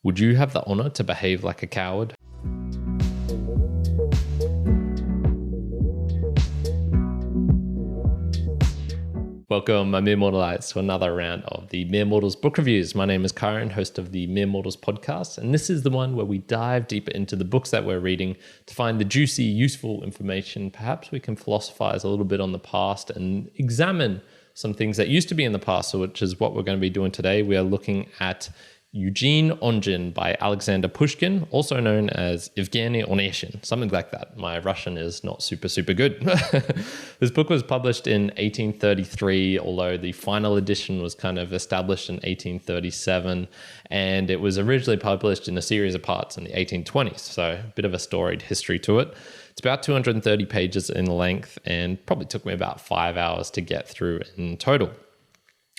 Would you have the honor to behave like a coward? Welcome, my Mere Mortalites, to another round of the Mere Mortals book reviews. My name is Kyrin, host of the Mere Mortals podcast, and this is the one where we dive deeper into the books that we're reading to find the juicy, useful information. Perhaps we can philosophize a little bit on the past and examine some things that used to be in the past, which is what we're going to be doing today. We are looking at Eugene Onegin by Alexander Pushkin, also known as Eugene Onegin, something like that. My Russian is not super good. This book was published in 1833, although the final edition was kind of established in 1837, and it was originally published in a series of parts in the 1820s, so a bit of a storied history to it. It's about 230 pages in length and probably took me about 5 hours to get through in total.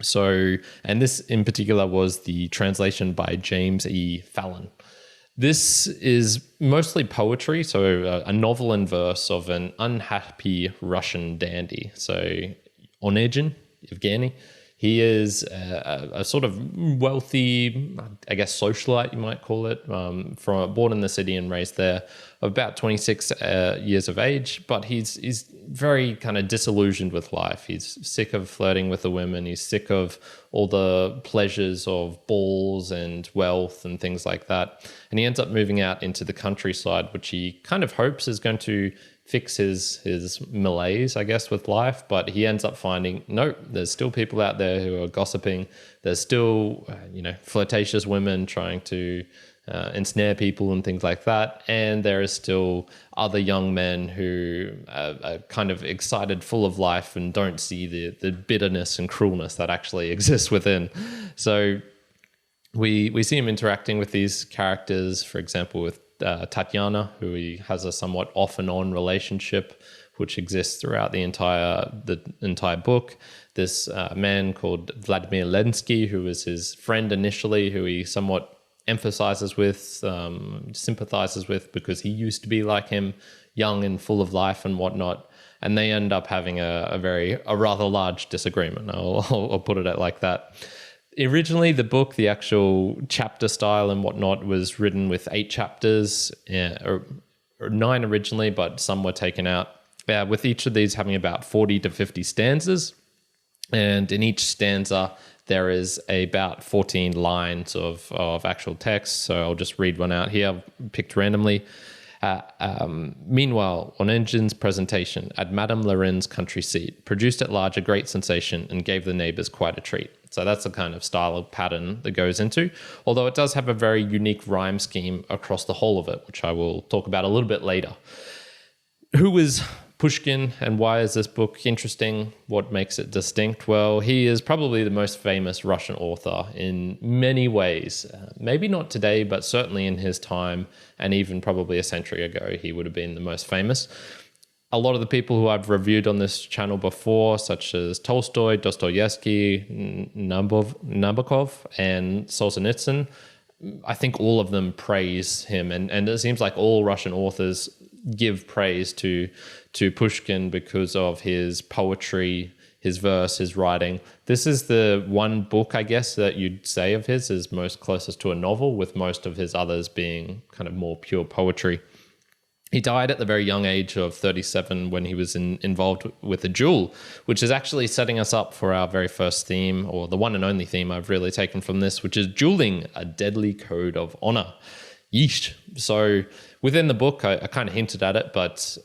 So, and this in particular was the translation by James E. Fallon. This is mostly poetry, so a novel in verse of an unhappy Russian dandy. So Onegin, Evgeny, he is a sort of wealthy, I guess, socialite, you might call it, born in the city and raised there, about 26 years of age, but he's very kind of disillusioned with life. He's sick of flirting with the women. He's sick of all the pleasures of balls and wealth and things like that. And he ends up moving out into the countryside, which he kind of hopes is going to fix his malaise, I guess, with life. But he ends up finding, no, there's still people out there who are gossiping. There's still, flirtatious women trying to ensnare people and things like that. And there is still other young men who are kind of excited, full of life, and don't see the bitterness and cruelness that actually exists within. So we see him interacting with these characters, for example, with Tatiana, who he has a somewhat off and on relationship, which exists throughout the entire book. This man called Vladimir Lenski, who was his friend initially, who he somewhat emphasizes with, sympathizes with, because he used to be like him, young and full of life and whatnot. And they end up having a rather large disagreement. I'll put it like that. Originally, the book, the actual chapter style and whatnot, was written with 8 chapters, or 9 originally, but some were taken out, with each of these having about 40 to 50 stanzas. And in each stanza, there is about 14 lines of actual text. So I'll just read one out here, picked randomly. Meanwhile, Onegin's presentation at Madame Loren's country seat produced at large a great sensation and gave the neighbors quite a treat. So that's the kind of style of pattern that goes into, although it does have a very unique rhyme scheme across the whole of it, which I will talk about a little bit later. Who is Pushkin and why is this book interesting? What makes it distinct? Well, he is probably the most famous Russian author in many ways. Maybe not today, but certainly in his time, and even probably a century ago, he would have been the most famous. A lot of the people who I've reviewed on this channel before, such as Tolstoy, Dostoevsky, Nabokov, and Solzhenitsyn, I think all of them praise him. And it seems like all Russian authors give praise to Pushkin because of his poetry, his verse, his writing. This is the one book, I guess, that you'd say of his is most closest to a novel, with most of his others being kind of more pure poetry. He died at the very young age of 37 when he was involved with a duel, which is actually setting us up for our very first theme, or the one and only theme I've really taken from this, which is dueling, a deadly code of honor. Yeesh. So within the book, I kind of hinted at it, but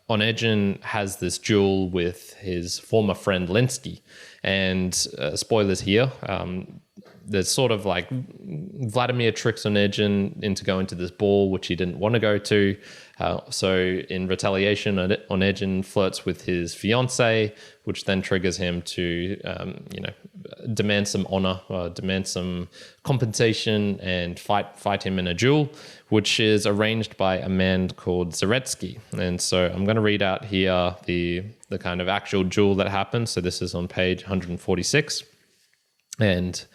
Onegin has this duel with his former friend Lenski. And spoilers here, there's sort of like Vladimir tricks Onegin into going to this ball, which he didn't want to go to. So in retaliation, Onegin flirts with his fiancée, which then triggers him to, demand some honor, demand some compensation, and fight him in a duel, which is arranged by a man called Zaretsky. And so I'm going to read out here the kind of actual duel that happens. So this is on page 146, and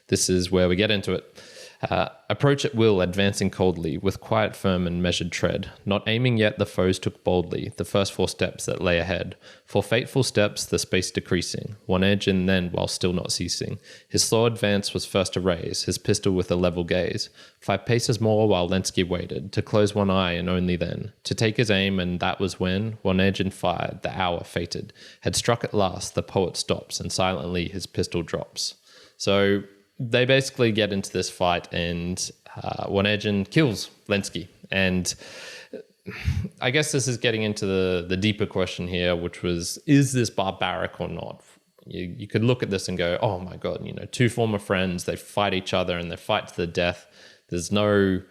this is where we get into it. Approach at will, advancing coldly, with quiet, firm, and measured tread. Not aiming yet, the foes took boldly the first 4 steps that lay ahead. 4 fateful steps, the space decreasing, one edge and then, while still not ceasing. His slow advance was first to raise, his pistol with a level gaze. 5 paces more while Lenski waited, to close one eye and only then. To take his aim, and that was when, one edge and fired, the hour fated. Had struck at last, the poet stops, and silently his pistol drops. So they basically get into this fight, and Onegin kills Lenski. And I guess this is getting into the deeper question here, which was, is this barbaric or not? You could look at this and go, oh my God, 2 former friends, they fight each other and they fight to the death. There's no,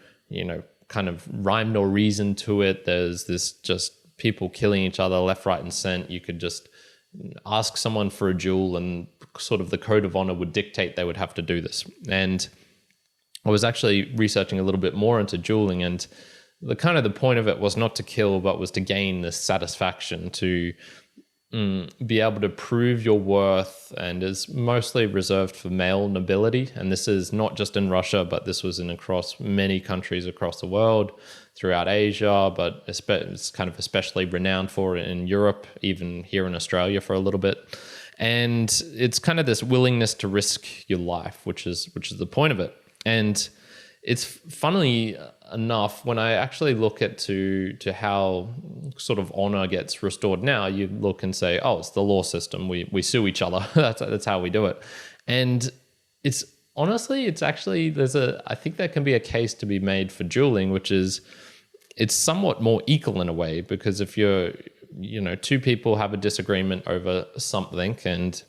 kind of rhyme nor reason to it. There's this just people killing each other left, right, and center. You could just ask someone for a duel and sort of the code of honor would dictate they would have to do this. And I was actually researching a little bit more into dueling, and the point of it was not to kill, but was to gain this satisfaction, to be able to prove your worth, and is mostly reserved for male nobility. And this is not just in Russia, but this was across many countries across the world, throughout Asia, but it's kind of especially renowned for in Europe, even here in Australia for a little bit. And it's kind of this willingness to risk your life, which is the point of it. And it's funnily enough, when I actually look at to how sort of honor gets restored now, you look and say, oh, it's the law system. We sue each other. That's how we do it. And it's honestly, I think there can be a case to be made for dueling, which is, it's somewhat more equal in a way, because if you're, 2 people have a disagreement over something, and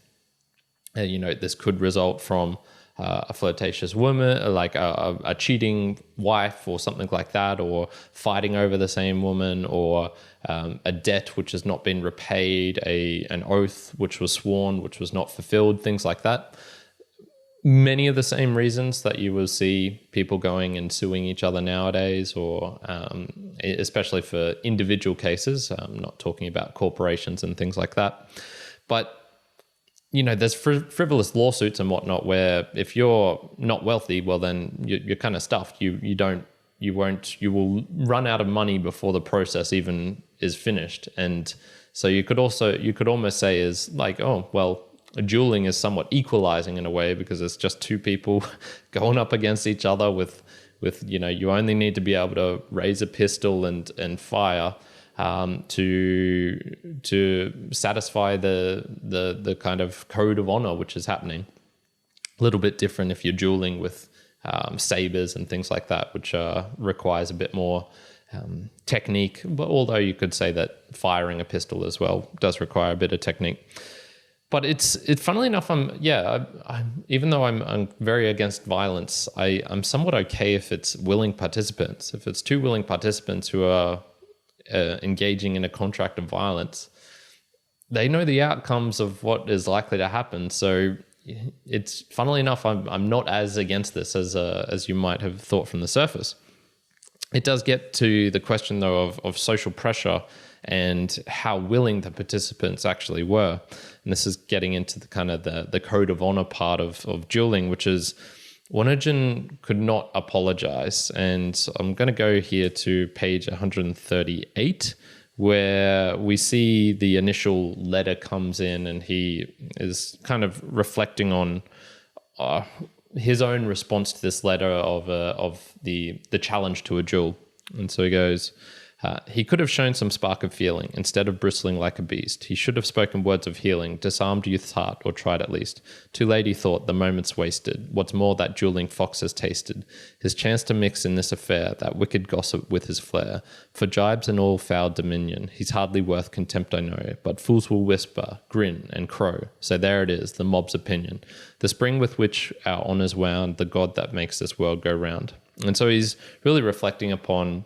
this could result from a flirtatious woman, like a cheating wife or something like that, or fighting over the same woman, or a debt which has not been repaid, an oath which was sworn which was not fulfilled, things like that. Many of the same reasons that you will see people going and suing each other nowadays, or especially for individual cases. I'm not talking about corporations and things like that. But there's frivolous lawsuits and whatnot, where if you're not wealthy, well, then you're kind of stuffed. You will run out of money before the process even is finished. And so you could almost say is like, oh, well, dueling is somewhat equalizing in a way, because it's just 2 people going up against each other with you only need to be able to raise a pistol and fire to satisfy the kind of code of honor which is happening. A little bit different if you're dueling with sabers and things like that, which requires a bit more technique. But although you could say that firing a pistol as well does require a bit of technique. But it's funnily enough, even though I'm very against violence, I'm somewhat okay if it's willing participants. If it's 2 willing participants who are engaging in a contract of violence, they know the outcomes of what is likely to happen. So it's funnily enough, I'm not as against this as you might have thought from the surface. It does get to the question though of social pressure and how willing the participants actually were. And this is getting into the kind of the code of honor part of dueling, which is Onegin could not apologize. And I'm going to go here to page 138, where we see the initial letter comes in, and he is kind of reflecting on his own response to this letter of the challenge to a duel. And so he goes, he could have shown some spark of feeling instead of bristling like a beast. He should have spoken words of healing, disarmed youth's heart, or tried at least. Too late, he thought, the moment's wasted. What's more, that dueling fox has tasted his chance to mix in this affair, that wicked gossip with his flair. For jibes and all foul dominion, he's hardly worth contempt, I know, but fools will whisper, grin, and crow. So there it is, the mob's opinion. The spring with which our honours wound, the god that makes this world go round. And so he's really reflecting upon,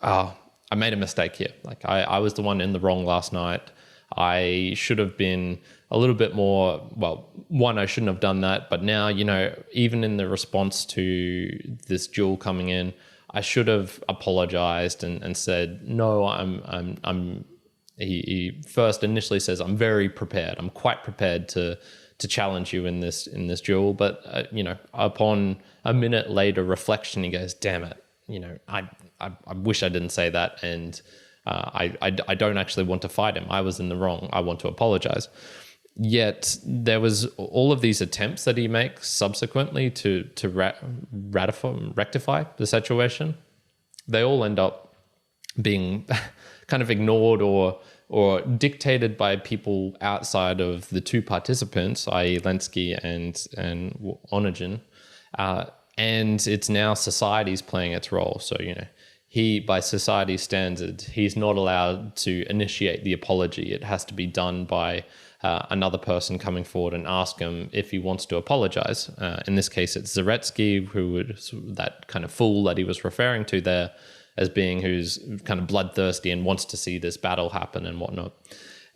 I made a mistake here. Like I was the one in the wrong last night. I should have been a little bit more, well, one, I shouldn't have done that. But now, even in the response to this duel coming in, I should have apologized and said, no, he first initially says, I'm very prepared. I'm quite prepared to to challenge you in this duel. But upon a minute later reflection, he goes, "Damn it, I wish I didn't say that, and I don't actually want to fight him. I was in the wrong. I want to apologize." Yet there was all of these attempts that he makes subsequently to rectify the situation. They all end up being kind of ignored or dictated by people outside of the two participants, i.e. Lenski and Onegin. And it's now society's playing its role. So, he, by society's standard, he's not allowed to initiate the apology. It has to be done by another person coming forward and ask him if he wants to apologize. In this case, it's Zaretsky, that kind of fool that he was referring to there as being who's kind of bloodthirsty and wants to see this battle happen and whatnot.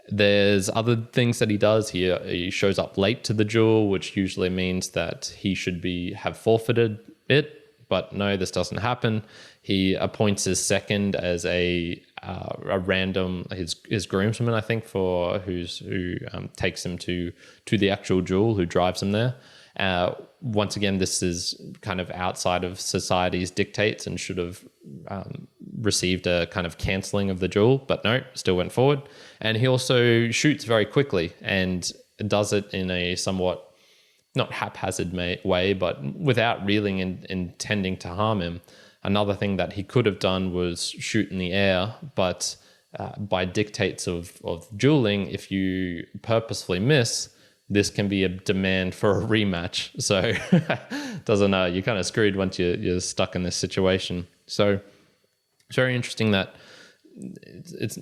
There's other things that he does. He shows up late to the duel, which usually means that he should have forfeited it. But no, this doesn't happen. He appoints his second as a random his groomsman, I think, who takes him to the actual duel, who drives him there. Once again, this is kind of outside of society's dictates and should have received a kind of cancelling of the duel, but no, still went forward. And he also shoots very quickly and does it in a somewhat not haphazard way, but without really intending to harm him. Another thing that he could have done was shoot in the air, but by dictates of dueling, if you purposefully miss, this can be a demand for a rematch. So you're kind of screwed once you're stuck in this situation. So it's very interesting that it's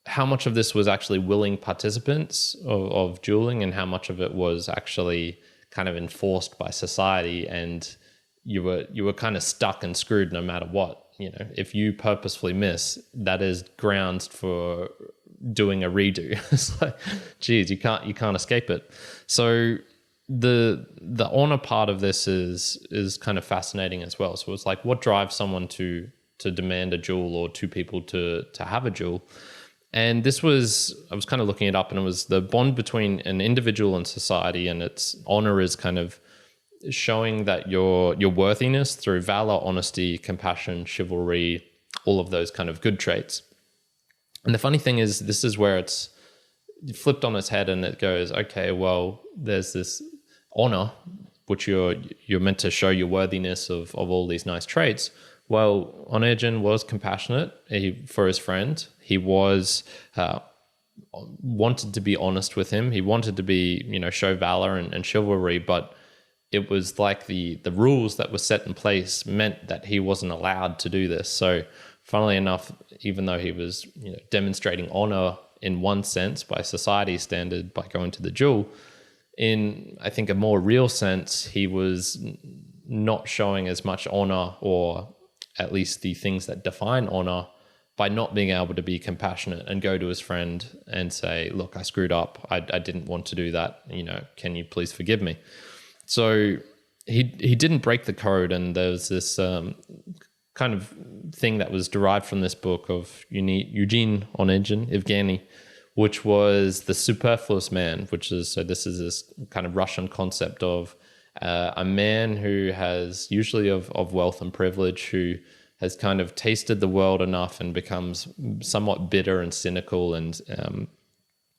how much of this was actually willing participants of dueling and how much of it was actually kind of enforced by society, and you were kind of stuck and screwed no matter what. If you purposefully miss, that is grounds for doing a redo. It's like, geez, you can't escape it. So the honor part of this is kind of fascinating as well. So it's like, what drives someone to demand a duel, or two people to have a duel? And I was kind of looking it up, and it was the bond between an individual and society, and its honor is kind of showing that your worthiness through valor, honesty, compassion, chivalry, all of those kind of good traits. And the funny thing is, this is where it's flipped on its head, and it goes, okay, well, there's this honor, which you're meant to show your worthiness of all these nice traits. Well, Onegin was compassionate for his friend. He was wanted to be honest with him. He wanted to be, show valor and chivalry, but it was like the rules that were set in place meant that he wasn't allowed to do this. So funnily enough, even though he was demonstrating honor in one sense by society's standard by going to the duel, in I think a more real sense, he was not showing as much honor, or at least the things that define honor, by not being able to be compassionate and go to his friend and say, look, I screwed up. I didn't want to do that. Can you please forgive me? So he didn't break the code. And there's this kind of thing that was derived from this book of Eugene Onegin, Evgeny, which was the superfluous man, this is this kind of Russian concept of a man who has usually of wealth and privilege, who has kind of tasted the world enough and becomes somewhat bitter and cynical, and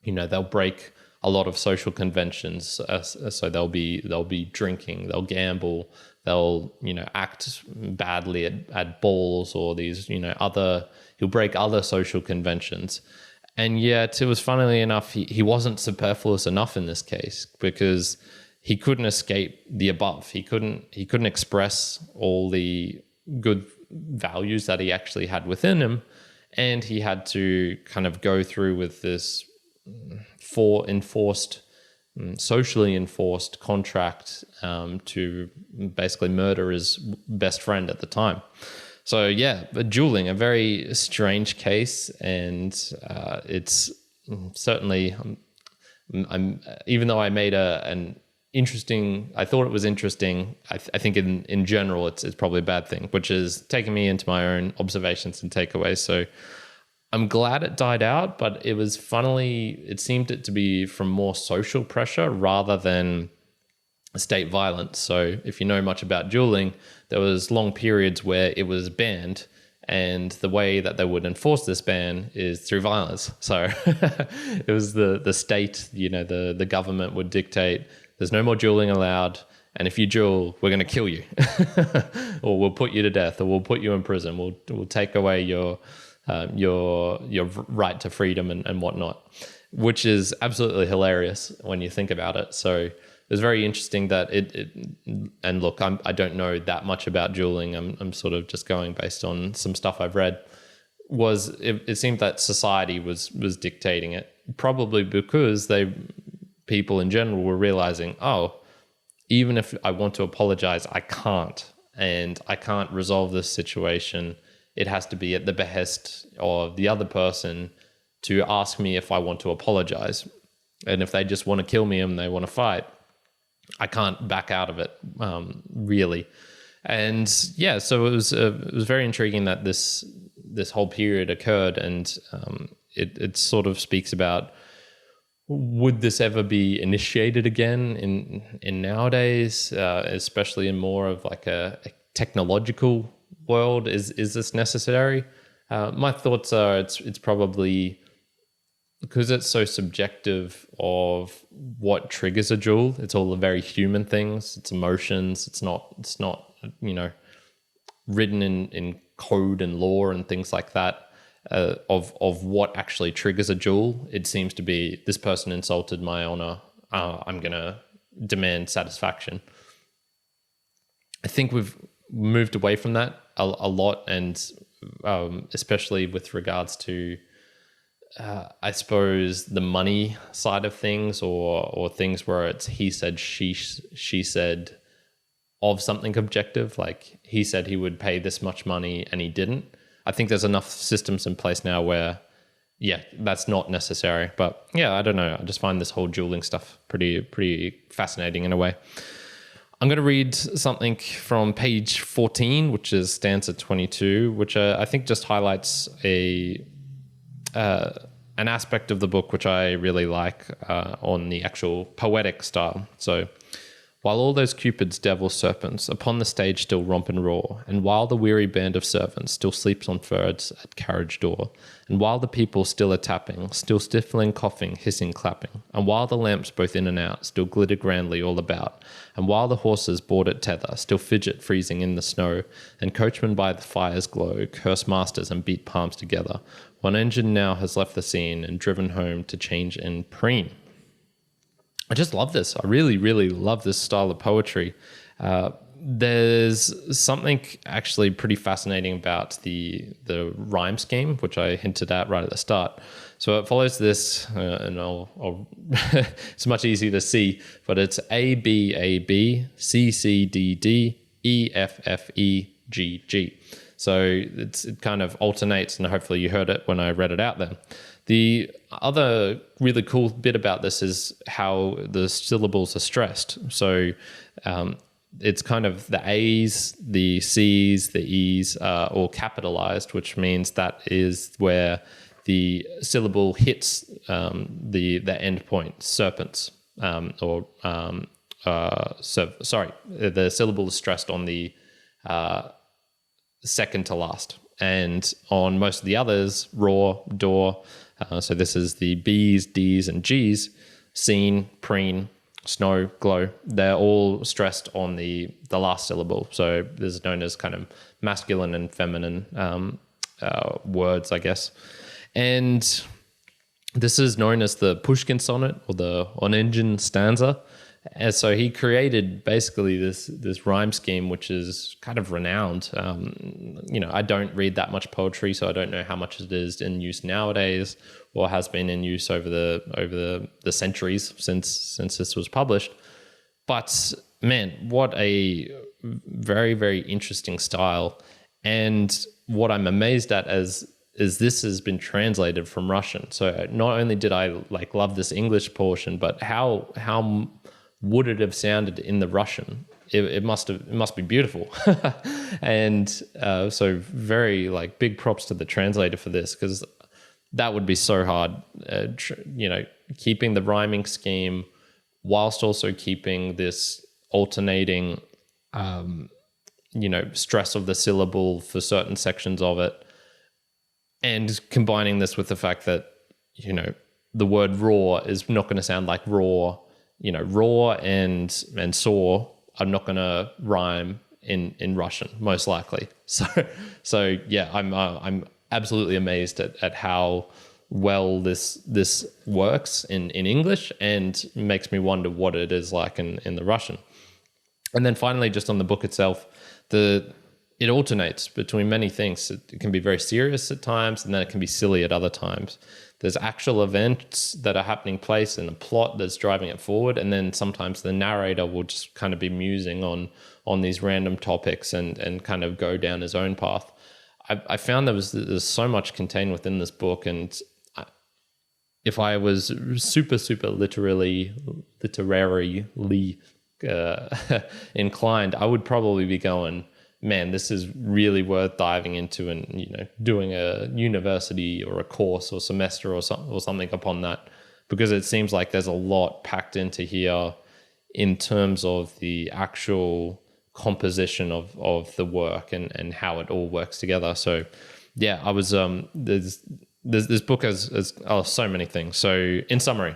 they'll break a lot of social conventions. So they'll be drinking, they'll gamble, they'll act badly at balls, or these he'll break other social conventions. And yet it was, funnily enough, he wasn't superfluous enough in this case, because he couldn't escape the above. He couldn't express all the good values that he actually had within him, and he had to kind of go through with this socially enforced contract to basically murder his best friend at the time. So but dueling, a very strange case, and it's certainly, even though I made an interesting, I thought it was interesting, I think in general it's probably a bad thing, which is taking me into my own observations and takeaways. So I'm glad it died out, but it seemed it to be from more social pressure rather than state violence. So if you know much about dueling, there was long periods where it was banned, and the way that they would enforce this ban is through violence. So it was the state, the government would dictate there's no more dueling allowed. And if you duel, we're going to kill you or we'll put you to death, or we'll put you in prison. We'll take away your right to freedom and whatnot, which is absolutely hilarious when you think about it. So it was very interesting that and look, I don't know that much about dueling. I'm sort of just going based on some stuff I've read. It seemed that society was dictating it, probably because people in general were realizing, even if I want to apologize, I can't, and I can't resolve this situation. It has to be at the behest of the other person to ask me if I want to apologize. And if they just want to kill me and they want to fight, I can't back out of it, really. And yeah, so it was very intriguing that this whole period occurred, and it sort of speaks about, would this ever be initiated again in nowadays, especially in more of like a technological world? Is this necessary? My thoughts are it's probably, because it's so subjective of what triggers a duel. It's all the very human things. It's emotions. It's not written in code and law and things like that. Of what actually triggers a duel. It seems to be, this person insulted my honor. I'm going to demand satisfaction. I think we've moved away from that a lot, and especially with regards to, I suppose, the money side of things, or things where it's he said, she said of something objective. Like he said he would pay this much money and he didn't. I think there's enough systems in place now where, that's not necessary. But yeah, I don't know. I just find this whole dueling stuff pretty fascinating in a way. I'm going to read something from page 14, which is stanza 22, which I think just highlights an aspect of the book which I really like on the actual poetic style. So, while all those cupids, devils, serpents upon the stage still romp and roar, and while the weary band of servants still sleeps on thirds at carriage door, and while the people still are tapping, still stifling, coughing, hissing, clapping, and while the lamps both in and out still glitter grandly all about, and while the horses bored at tether still fidget freezing in the snow, and coachmen by the fire's glow curse masters and beat palms together, one engine now has left the scene and driven home to change and preen. I just love this. I really, really love this style of poetry. There's something actually pretty fascinating about the rhyme scheme, which I hinted at right at the start. So it follows this, and I'll it's much easier to see, but it's A, B, A, B, C, C, D, D, E, F, F, E, G, G. So it kind of alternates, and hopefully you heard it when I read it out then. The other really cool bit about this is how the syllables are stressed. So it's kind of the A's, the C's, the E's are all capitalized, which means that is where the syllable hits the end point, serpents, the syllable is stressed on the second to last. And on most of the others, raw, door, so this is the B's, D's, and G's, seen, preen, snow, glow. They're all stressed on the last syllable. So this is known as kind of masculine and feminine words, I guess. And this is known as the Pushkin Sonnet or the Onegin Stanza. And so he created basically this rhyme scheme, which is kind of renowned. I don't read that much poetry, so I don't know how much it is in use nowadays or has been in use over the centuries since this was published. But man, what a very, very interesting style. And what I'm amazed at is this has been translated from Russian. So not only did I love this English portion, but how would it have sounded in the Russian? It must be beautiful. And so very big props to the translator for this, because that would be so hard, keeping the rhyming scheme whilst also keeping this alternating, stress of the syllable for certain sections of it, and combining this with the fact that, the word raw is not going to sound like raw, raw and saw are not going to rhyme in Russian, most likely. So yeah, I'm absolutely amazed at how well this works in English, and makes me wonder what it is like in the Russian. And then finally, just on the book itself, it alternates between many things. It can be very serious at times, and then it can be silly at other times. There's actual events that are happening place and a plot that's driving it forward, and then sometimes the narrator will just kind of be musing on these random topics and kind of go down his own path. I found there's so much contained within this book, and if I was super literarily inclined, I would probably be going, man, this is really worth diving into and doing a university or a course or semester or something upon that, because it seems like there's a lot packed into here in terms of the actual composition of the work and how it all works together. So yeah, I was this book has so many things. So in summary,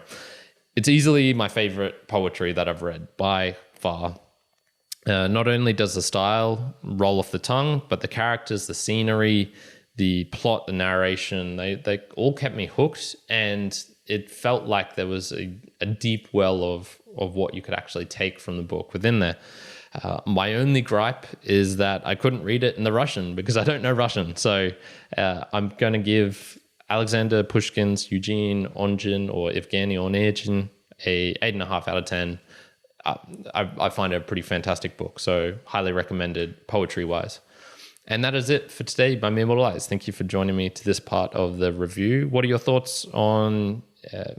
it's easily my favorite poetry that I've read by far. Not only does the style roll off the tongue, but the characters, the scenery, the plot, the narration, they all kept me hooked, and it felt like there was a deep well of what you could actually take from the book within there. My only gripe is that I couldn't read it in the Russian because I don't know Russian. So I'm going to give Alexander Pushkin's Eugene Onegin, or Eugene Onegin, a 8.5 out of 10. I find it a pretty fantastic book, so highly recommended poetry-wise. And that is it for today by Mere Mortal Eyes. Thank you for joining me to this part of the review. What are your thoughts on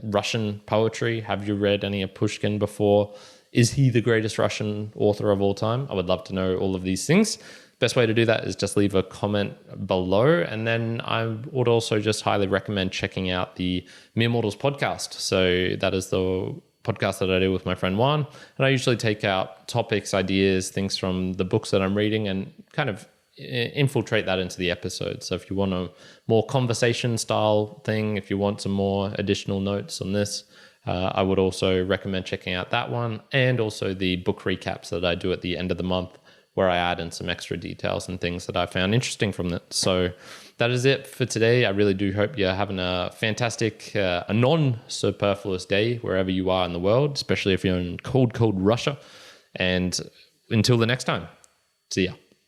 Russian poetry? Have you read any of Pushkin before? Is he the greatest Russian author of all time? I would love to know all of these things. Best way to do that is just leave a comment below. And then I would also just highly recommend checking out the Mere Mortals podcast. So that is the podcast that I do with my friend Juan. And I usually take out topics, ideas, things from the books that I'm reading and kind of infiltrate that into the episode. So if you want a more conversation style thing, if you want some more additional notes on this, I would also recommend checking out that one, and also the book recaps that I do at the end of the month, where I add in some extra details and things that I found interesting from it. So that is it for today. I really do hope you're having a fantastic, a non-superfluous day wherever you are in the world, especially if you're in cold Russia. And until the next time, see ya.